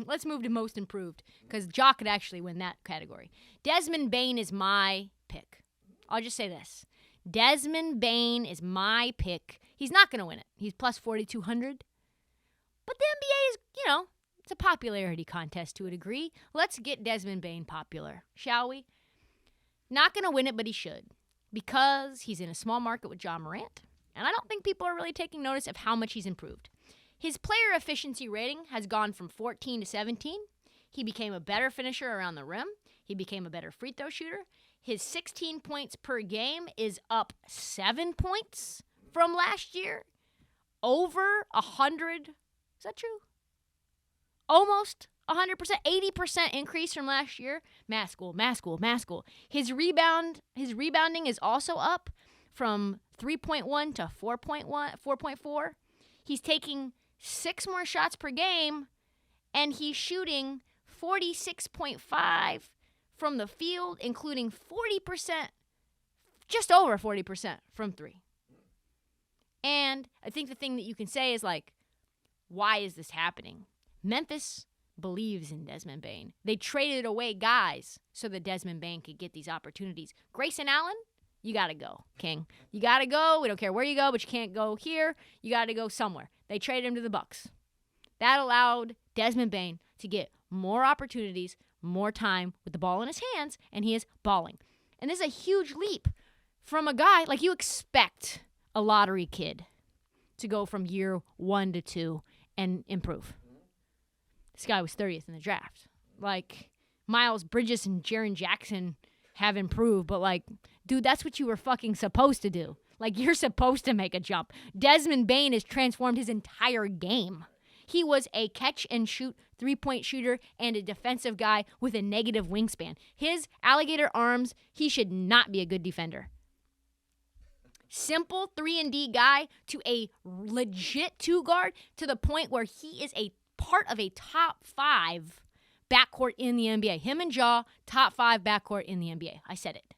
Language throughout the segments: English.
Let's move to most improved, because Ja could actually win that category. Desmond Bane is my pick. I'll just say this. Desmond Bane is my pick. He's not going to win it. He's plus 4,200. But the NBA is, it's a popularity contest to a degree. Let's get Desmond Bane popular, shall we? Not going to win it, but he should. Because he's in a small market with Ja Morant. And I don't think people are really taking notice of how much he's improved. His player efficiency rating has gone from 14 to 17. He became a better finisher around the rim. He became a better free throw shooter. His 16 points per game is up 7 points from last year. Over 100. Is that true? Almost 100%, 80% increase from last year. Math school. His rebounding is also up from 3.1 to 4.4. He's taking 6 more shots per game, and he's shooting 46.5 from the field, including 40%, just over 40% from 3. And I think the thing that you can say is, why is this happening? Memphis believes in Desmond Bane. They traded away guys so that Desmond Bane could get these opportunities. Grayson Allen, you got to go, King. You got to go. We don't care where you go, but you can't go here. You got to go somewhere. They traded him to the Bucks. That allowed Desmond Bane to get more opportunities, more time with the ball in his hands, and he is balling. And this is a huge leap from a guy, you expect a lottery kid to go from year 1 to 2 and improve. This guy was 30th in the draft. Miles Bridges and Jaren Jackson have improved, but dude, that's what you were fucking supposed to do. You're supposed to make a jump. Desmond Bane has transformed his entire game. He was a catch-and-shoot three-point shooter and a defensive guy with a negative wingspan. His alligator arms, he should not be a good defender. Simple 3-and-D guy to a legit 2-guard to the point where he is a part of a top 5 backcourt in the NBA. Him and Ja, top 5 backcourt in the NBA. I said it.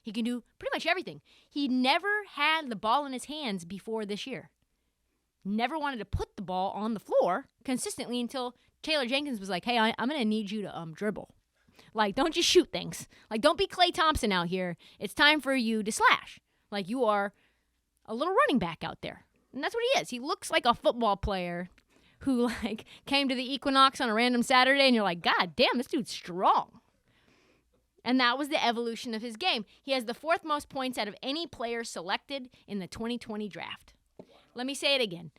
He can do pretty much everything. He never had the ball in his hands before this year. Never wanted to put the ball on the floor consistently until Taylor Jenkins was like, hey, I'm going to need you to dribble. Don't just shoot things. Don't be Klay Thompson out here. It's time for you to slash. You are a little running back out there. And that's what he is. He looks like a football player who, came to the Equinox on a random Saturday, and you're like, God damn, this dude's strong. And that was the evolution of his game. He has the 4th most points out of any player selected in the 2020 draft. Let me say it again.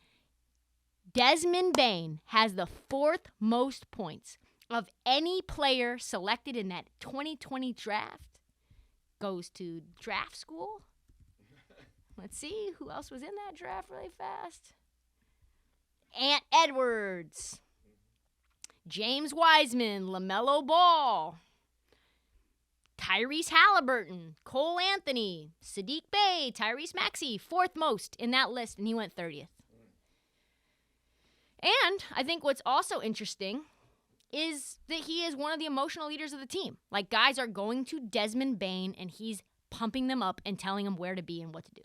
Desmond Bane has the 4th most points of any player selected in that 2020 draft. Goes to draft school. Let's see who else was in that draft really fast. Ant Edwards, James Wiseman, LaMelo Ball, Tyrese Halliburton, Cole Anthony, Sadiq Bey, Tyrese Maxey, 4th most in that list, and he went 30th. And I think what's also interesting is that he is one of the emotional leaders of the team. Guys are going to Desmond Bane, and he's pumping them up and telling them where to be and what to do.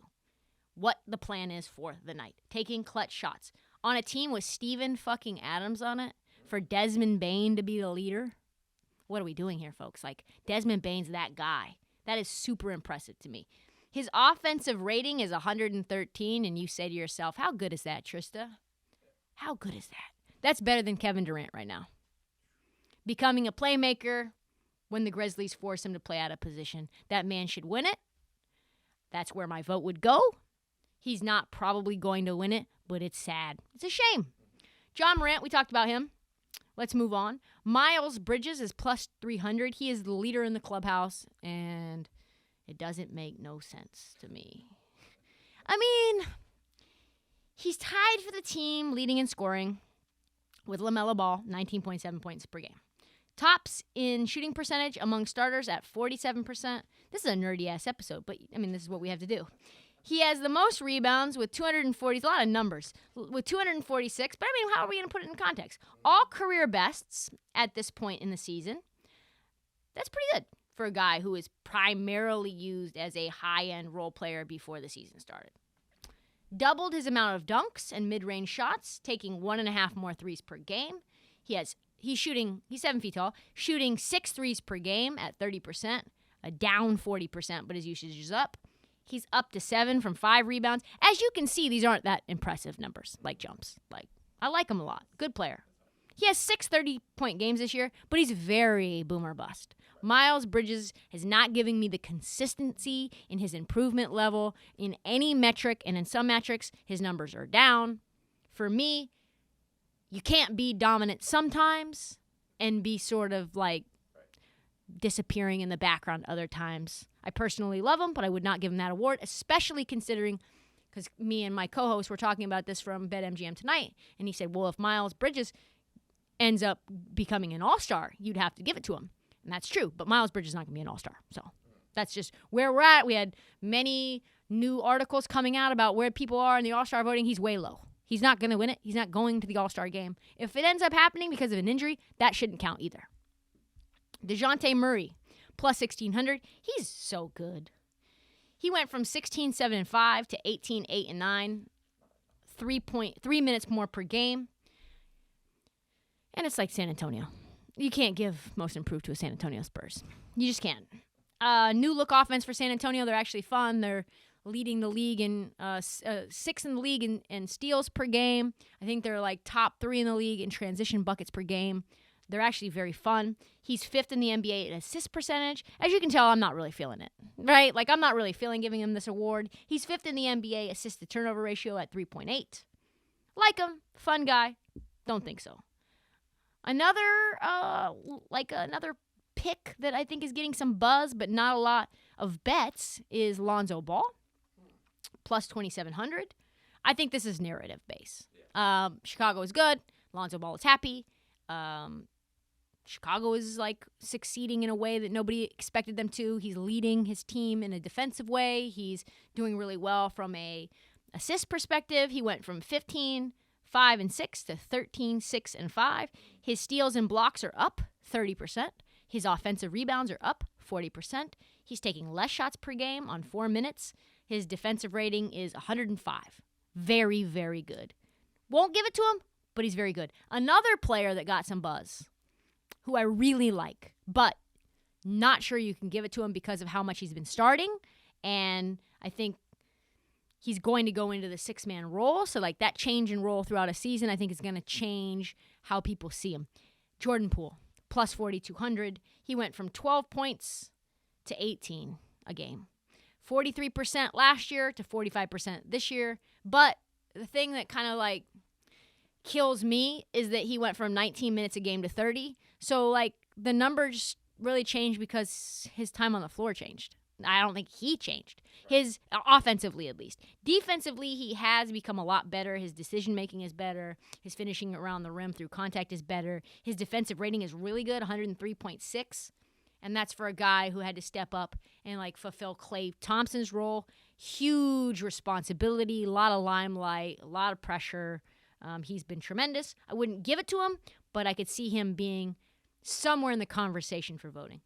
What the plan is for the night. Taking clutch shots. On a team with Steven fucking Adams on it, for Desmond Bane to be the leader. What are we doing here, folks? Desmond Bane's that guy. That is super impressive to me. His offensive rating is 113, and you say to yourself, how good is that, Trysta? How good is that? That's better than Kevin Durant right now. Becoming a playmaker when the Grizzlies force him to play out of position. That man should win it. That's where my vote would go. He's not probably going to win it, but it's sad. It's a shame. Ja Morant, we talked about him. Let's move on. Miles Bridges is plus 300. He is the leader in the clubhouse, and it doesn't make no sense to me. He's tied for the team leading in scoring with LaMelo Ball, 19.7 points per game. Tops in shooting percentage among starters at 47%. This is a nerdy-ass episode, but, this is what we have to do. He has the most rebounds with 240. It's a lot of numbers. With 246. But, how are we going to put it in context? All career bests at this point in the season. That's pretty good for a guy who is primarily used as a high-end role player before the season started. Doubled his amount of dunks and mid-range shots, taking 1.5 more threes per game. He has he's 7 feet tall, shooting 6 threes per game at 30%, down 40%, but his usage is up. He's up to 7 from 5 rebounds. As you can see, these aren't that impressive numbers, like jumps. Like, I like him a lot. Good player. He has 6 30-point games this year, but he's very boomer bust. Miles Bridges is not giving me the consistency in his improvement level in any metric, and in some metrics, his numbers are down. For me, you can't be dominant sometimes and be sort of like disappearing in the background other times. I personally love him, but I would not give him that award, especially considering, because me and my co-host were talking about this from BetMGM tonight, and he said, well, if Miles Bridges ends up becoming an all-star, you'd have to give it to him. And that's true, but Miles Bridges is not going to be an all-star. So that's just where we're at. We had many new articles coming out about where people are in the all-star voting. He's way low. He's not going to win it. He's not going to the all-star game. If it ends up happening because of an injury, that shouldn't count either. DeJounte Murray, plus 1,600. He's so good. He went from 16-7-5 to 18-8-9, 3 minutes more per game. And it's like San Antonio. You can't give most improved to a San Antonio Spurs. You just can't. New look offense for San Antonio. They're actually fun. They're leading the league in 6th in the league in steals per game. I think they're like top 3 in the league in transition buckets per game. They're actually very fun. He's 5th in the NBA in assist percentage. As you can tell, I'm not really feeling it, right? Like, I'm not really feeling giving him this award. He's 5th in the NBA assist to turnover ratio at 3.8. Like him. Fun guy. Don't think so. Another pick that I think is getting some buzz, but not a lot of bets, is Lonzo Ball, plus 2,700. I think this is narrative base. Chicago is good. Lonzo Ball is happy. Chicago is like succeeding in a way that nobody expected them to. He's leading his team in a defensive way. He's doing really well from a assist perspective. He went from 15, 5, and 6 to 13, 6, and 5. His steals and blocks are up 30%. His offensive rebounds are up 40%. He's taking less shots per game on 4 minutes. His defensive rating is 105. Very, very good. Won't give it to him, but he's very good. Another player that got some buzz, who I really like, but not sure you can give it to him because of how much he's been starting. And I think he's going to go into the 6-man role. So, like, that change in role throughout a season, I think is going to change how people see him. Jordan Poole, plus 4,200. He went from 12 points to 18 a game. 43% last year to 45% this year. But the thing that kind of, like, kills me is that he went from 19 minutes a game to 30. So, like, the numbers really changed because his time on the floor changed. I don't think he changed. His offensively, at least. Defensively, he has become a lot better. His decision-making is better. His finishing around the rim through contact is better. His defensive rating is really good, 103.6. And that's for a guy who had to step up and, like, fulfill Klay Thompson's role. Huge responsibility, a lot of limelight, a lot of pressure. He's been tremendous. I wouldn't give it to him, but I could see him being somewhere in the conversation for voting.